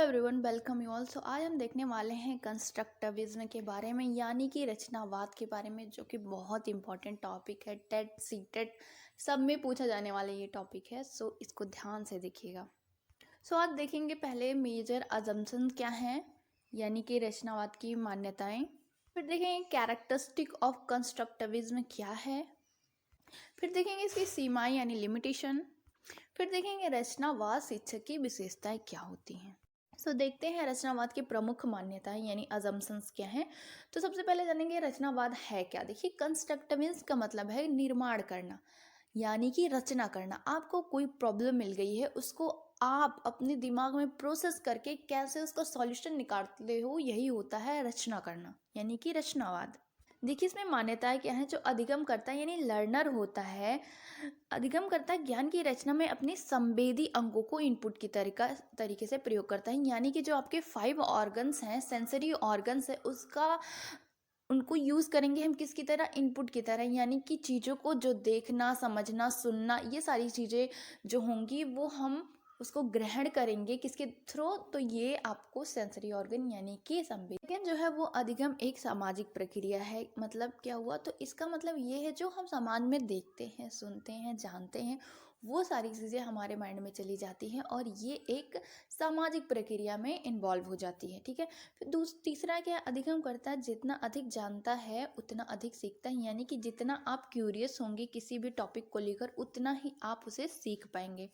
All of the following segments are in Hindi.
Everyone, welcome you all. So आज हम देखने वाले हैं कंस्ट्रक्टिविज्म के बारे में, यानी कि रचनावाद के बारे में, जो कि बहुत इंपॉर्टेंट टॉपिक है। टेट सीटेट सब में पूछा जाने वाला ये टॉपिक है। सो इसको ध्यान से देखिएगा। सो आज देखेंगे पहले मेजर अजम्पशन क्या हैं, यानी कि रचनावाद की मान्यताएं। फिर देखेंगे कैरेक्टरिस्टिक ऑफ कंस्ट्रक्टिविज्म क्या है। फिर देखेंगे इसकी सीमाएं यानी लिमिटेशन। फिर देखेंगे रचनावाद शिक्षक की विशेषताएं क्या होती हैं। सो देखते हैं रचनावाद की प्रमुख मान्यताएं यानी अजम्पशंस क्या हैं। तो सबसे पहले जानेंगे रचनावाद है क्या। देखिए, कंस्ट्रक्टिविज्म का मतलब है निर्माण करना, यानी कि रचना करना। आपको कोई प्रॉब्लम मिल गई है, उसको आप अपने दिमाग में प्रोसेस करके कैसे उसका सॉल्यूशन निकालते हो, यही होता है रचना करना, यानी कि रचनावाद। देखिए, इसमें मान्यताएं क्या है। जो अधिगम करता है यानी लर्नर होता है, अधिगम करता है ज्ञान की रचना में अपने संवेदी अंगों को इनपुट की तरीके से प्रयोग करता है, यानी कि जो आपके 5 ऑर्गन्स हैं, सेंसरी ऑर्गन्स है, उसका उनको यूज़ करेंगे हम किसकी तरह, इनपुट की तरह। यानी कि चीज़ों को जो देखना, समझना, सुनना, ये सारी चीज़ें जो होंगी वो हम उसको ग्रहण करेंगे किसके थ्रू, तो ये आपको सेंसरी ऑर्गन यानी कि संवेद। लेकिन जो है वो अधिगम एक सामाजिक प्रक्रिया है। मतलब क्या हुआ, तो इसका मतलब ये है जो हम समाज में देखते हैं, सुनते हैं, जानते हैं, वो सारी चीज़ें हमारे माइंड में चली जाती हैं और ये एक सामाजिक प्रक्रिया में इन्वॉल्व हो जाती है। ठीक है। फिर तीसरा क्या अधिगम करता है, जितना अधिक जानता है उतना अधिक सीखता है, यानी कि जितना आप क्यूरियस होंगे किसी भी टॉपिक को लेकर उतना ही आप उसे सीख पाएंगे।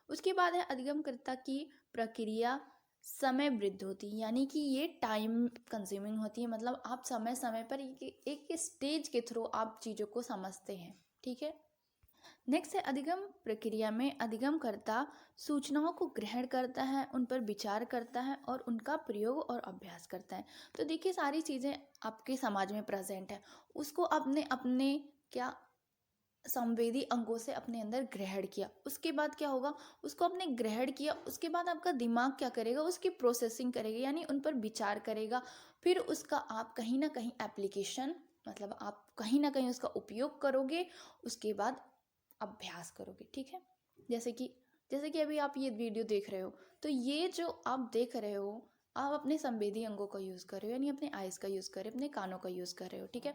उसके बाद है अधिगमकर्ता की प्रक्रिया समय वृद्ध होती है, यानी कि ये टाइम कंज्यूमिंग होती है। मतलब आप समय समय पर एक स्टेज के थ्रू आप चीज़ों को समझते हैं। ठीक है। नेक्स्ट है अधिगम प्रक्रिया में अधिगमकर्ता सूचनाओं को ग्रहण करता है, उन पर विचार करता है और उनका प्रयोग और अभ्यास करता है। तो देखिए, सारी चीज़ें आपके समाज में प्रेजेंट है, उसको अपने अपने क्या संवेदी अंगों से अपने अंदर ग्रहण किया। उसके बाद क्या होगा, उसको आपने ग्रहण किया, उसके बाद आपका दिमाग क्या करेगा, उसकी प्रोसेसिंग करेगा, यानी उन पर विचार करेगा। फिर उसका आप कहीं ना कहीं एप्लीकेशन, मतलब आप कहीं ना कहीं उसका उपयोग करोगे, उसके बाद अभ्यास करोगे। ठीक है। जैसे कि अभी आप ये वीडियो देख रहे हो, तो ये जो आप देख रहे हो, आप अपने संवेदी अंगों का यूज़ कर रहे हो, यानी अपने आइज़ का यूज़ कर रहे हो, अपने कानों का यूज़ कर रहे हो। ठीक है।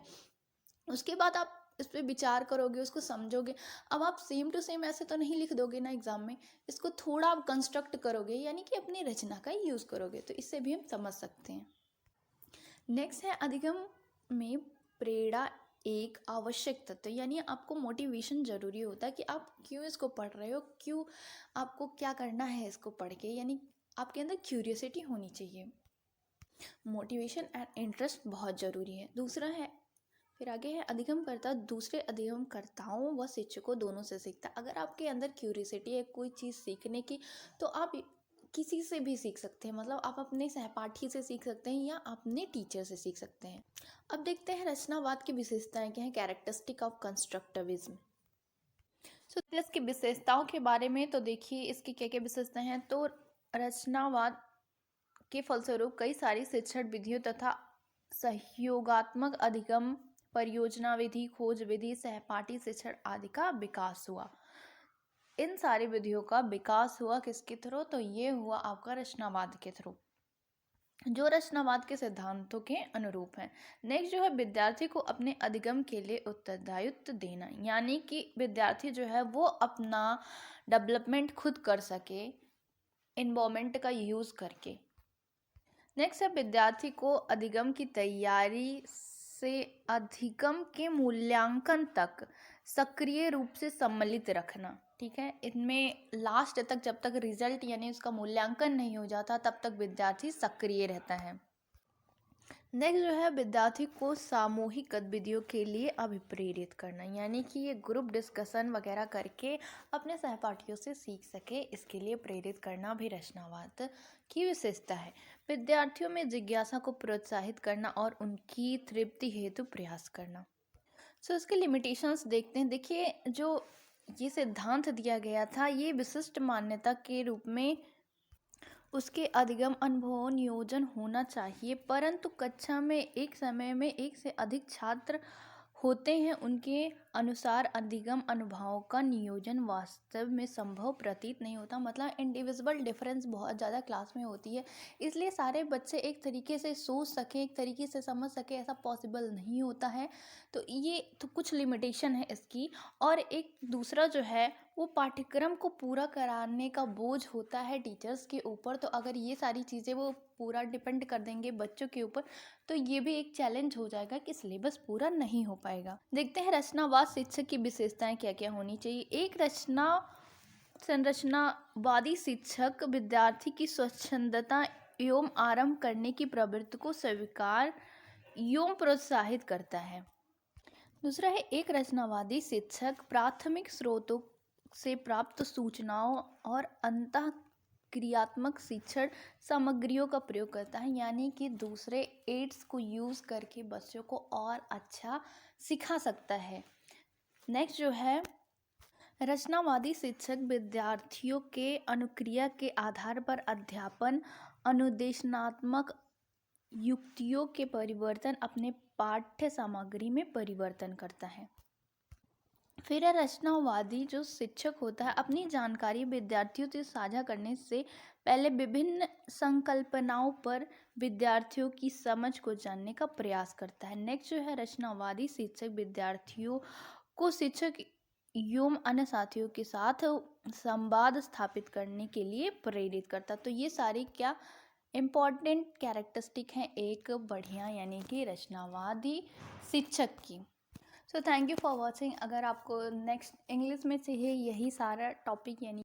उसके बाद आप इस पर विचार करोगे, उसको समझोगे। अब आप सेम टू सेम ऐसे तो नहीं लिख दोगे ना एग्जाम में, इसको थोड़ा आप कंस्ट्रक्ट करोगे, यानी कि अपनी रचना का ही यूज़ करोगे। तो इससे भी हम समझ सकते हैं। नेक्स्ट है अधिगम में प्रेरणा एक आवश्यक तत्व, यानी आपको मोटिवेशन ज़रूरी होता है कि आप क्यों इसको पढ़ रहे हो, क्यों आपको क्या करना है इसको पढ़ के, यानी आपके अंदर क्यूरियोसिटी होनी चाहिए। मोटिवेशन एंड इंटरेस्ट बहुत ज़रूरी है। दूसरा है, फिर आगे है अधिगमकर्ता दूसरे अधिगमकर्ताओं व शिक्षकों दोनों से सीखता है। अगर आपके अंदर क्यूरियोसिटी है कोई चीज़ सीखने की, तो आप किसी से भी सीख सकते हैं। मतलब आप अपने सहपाठी से सीख सकते हैं या अपने टीचर से सीख सकते हैं। अब देखते हैं रचनावाद की विशेषताएं क्या हैं, कैरेक्टरिस्टिक ऑफ कंस्ट्रक्टिविज्म। सो इसकी विशेषताओं के बारे में तो देखिए इसकी क्या क्या विशेषताएं हैं। तो रचनावाद के फलस्वरूप कई सारी शिक्षण विधियों तथा सहयोगात्मक अधिगम, परियोजना विधि, खोज विधि, सहपाठी शिक्षण आदि का विकास हुआ। इन सारी विधियों का विकास हुआ किसके थ्रू, तो ये हुआ आपका रचनावाद के थ्रू, जो रचनावाद के सिद्धांतों के अनुरूप है। नेक्स्ट जो है विद्यार्थी को अपने अधिगम के लिए उत्तरदायित्व देना, यानी कि विद्यार्थी जो है वो अपना डेवलपमेंट खुद कर सके इन्वायरमेंट का यूज़ करके। नेक्स्ट है विद्यार्थी को अधिगम की तैयारी से अधिगम के मूल्यांकन तक सक्रिय रूप से सम्मिलित रखना। ठीक है। इनमें लास्ट तक, जब तक रिजल्ट यानी उसका मूल्यांकन नहीं हो जाता, तब तक विद्यार्थी सक्रिय रहता है। नेक्स्ट जो है विद्यार्थी को सामूहिक गतिविधियों के लिए अभिप्रेरित करना, यानी कि ये ग्रुप डिस्कशन वगैरह करके अपने सहपाठियों से सीख सके, इसके लिए प्रेरित करना भी रचनावाद की विशेषता है। विद्यार्थियों में जिज्ञासा को प्रोत्साहित करना और उनकी तृप्ति हेतु प्रयास करना। सो इसके लिमिटेशंस देखते हैं। देखिए, जो ये सिद्धांत दिया गया था, ये विशिष्ट मान्यता के रूप में उसके अधिगम अनुभव नियोजन होना चाहिए, परंतु कक्षा में एक समय में एक से अधिक छात्र होते हैं उनके अनुसार अधिगम अनुभवों का नियोजन वास्तव में संभव प्रतीत नहीं होता। मतलब इंडिविजुअल डिफरेंस बहुत ज़्यादा क्लास में होती है, इसलिए सारे बच्चे एक तरीके से सोच सकें, एक तरीके से समझ सकें, ऐसा पॉसिबल नहीं होता है। तो ये तो कुछ लिमिटेशन है इसकी। और एक दूसरा जो है वो पाठ्यक्रम को पूरा कराने का बोझ होता है टीचर्स के ऊपर। तो अगर ये सारी चीज़ें वो पूरा डिपेंड कर देंगे बच्चों के ऊपर, तो ये भी एक चैलेंज हो जाएगा कि सिलेबस पूरा नहीं हो पाएगा। देखते हैं रचनावाद शिक्षक की विशेषताएं क्या क्या होनी चाहिए। एक संरचनावादी शिक्षक विद्यार्थी की स्वच्छंदता एवं आरंभ करने की प्रवृत्ति को स्वीकार एवं प्रोत्साहित करता है। दूसरा है एक रचनावादी शिक्षक प्राथमिक स्रोतों से प्राप्त सूचनाओं और अंतः क्रियात्मक शिक्षण सामग्रियों का प्रयोग करता है, यानी कि दूसरे एड्स को यूज़ करके बच्चों को और अच्छा सिखा सकता है। नेक्स्ट जो है रचनावादी शिक्षक विद्यार्थियों के अनुक्रिया के आधार पर अध्यापन अनुदेशनात्मक युक्तियों के परिवर्तन अपने पाठ्य सामग्री में परिवर्तन करता है। फिर है रचनावादी जो शिक्षक होता है अपनी जानकारी विद्यार्थियों से साझा करने से पहले विभिन्न संकल्पनाओं पर विद्यार्थियों की समझ को जानने का प्रयास करता है। नेक्स्ट जो है रचनावादी शिक्षक विद्यार्थियों को शिक्षक एवं अन्य साथियों के साथ संवाद स्थापित करने के लिए प्रेरित करता। तो ये सारी क्या इम्पॉर्टेंट कैरेक्टरिस्टिक हैं एक बढ़िया यानी कि रचनावादी शिक्षक की। So thank you for watching. अगर आपको नेक्स्ट इंग्लिश में चाहिए यही सारा टॉपिक यानी